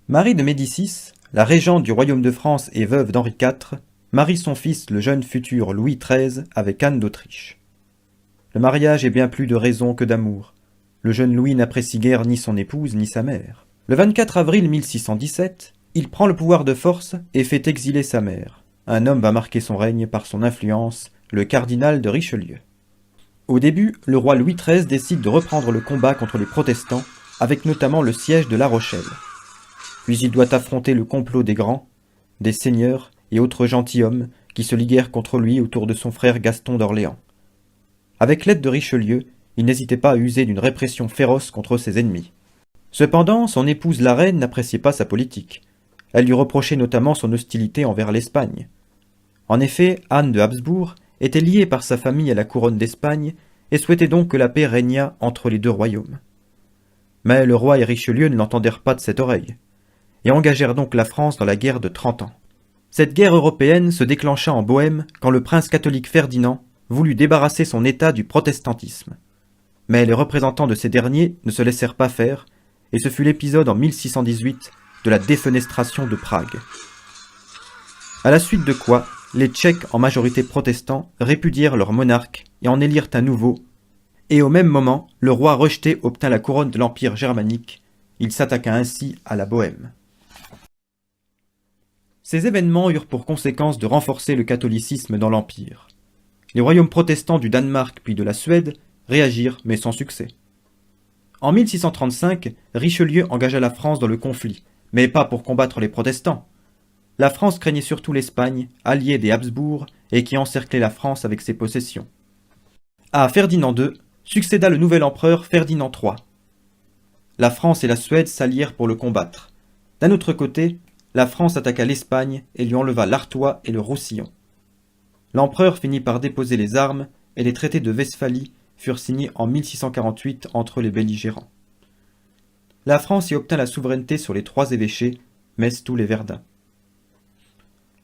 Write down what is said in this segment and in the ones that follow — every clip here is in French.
Marie de Médicis, la régente du royaume de France et veuve d'Henri IV, marie son fils le jeune futur Louis XIII avec Anne d'Autriche. Le mariage est bien plus de raison que d'amour. Le jeune Louis n'apprécie guère ni son épouse ni sa mère. Le 24 avril 1617, il prend le pouvoir de force et fait exiler sa mère. Un homme va marquer son règne par son influence, le cardinal de Richelieu. Au début, le roi Louis XIII décide de reprendre le combat contre les protestants, avec notamment le siège de La Rochelle. Puis il doit affronter le complot des grands, des seigneurs et autres gentilshommes qui se liguèrent contre lui autour de son frère Gaston d'Orléans. Avec l'aide de Richelieu, il n'hésitait pas à user d'une répression féroce contre ses ennemis. Cependant, son épouse la reine n'appréciait pas sa politique. Elle lui reprochait notamment son hostilité envers l'Espagne. En effet, Anne de Habsbourg était liée par sa famille à la couronne d'Espagne et souhaitait donc que la paix régnât entre les deux royaumes. Mais le roi et Richelieu ne l'entendèrent pas de cette oreille, et engagèrent donc la France dans la guerre de 30 ans. Cette guerre européenne se déclencha en Bohême quand le prince catholique Ferdinand voulut débarrasser son État du protestantisme. Mais les représentants de ces derniers ne se laissèrent pas faire, et ce fut l'épisode en 1618 de la défenestration de Prague. À la suite de quoi, les Tchèques en majorité protestants répudièrent leur monarque et en élirent un nouveau, et au même moment, le roi rejeté obtint la couronne de l'Empire germanique. Il s'attaqua ainsi à la Bohême. Ces événements eurent pour conséquence de renforcer le catholicisme dans l'Empire. Les royaumes protestants du Danemark puis de la Suède réagirent, mais sans succès. En 1635, Richelieu engagea la France dans le conflit, mais pas pour combattre les protestants. La France craignait surtout l'Espagne, alliée des Habsbourg, et qui encerclait la France avec ses possessions. À Ferdinand II succéda le nouvel empereur Ferdinand III. La France et la Suède s'allièrent pour le combattre. D'un autre côté, la France attaqua l'Espagne et lui enleva l'Artois et le Roussillon. L'empereur finit par déposer les armes et les traités de Westphalie furent signés en 1648 entre les belligérants. La France y obtint la souveraineté sur les 3 évêchés, Metz, Toul et Verdun.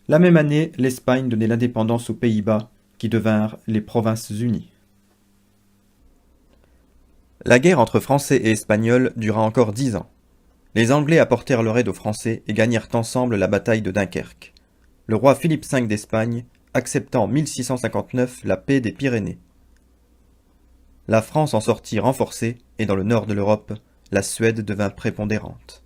La même année, l'Espagne donnait l'indépendance aux Pays-Bas, qui devinrent les Provinces-Unies. La guerre entre Français et Espagnols dura encore 10 ans. Les Anglais apportèrent leur aide aux Français et gagnèrent ensemble la bataille de Dunkerque. Le roi Philippe V d'Espagne accepta en 1659 la paix des Pyrénées. La France en sortit renforcée et dans le nord de l'Europe, la Suède devint prépondérante.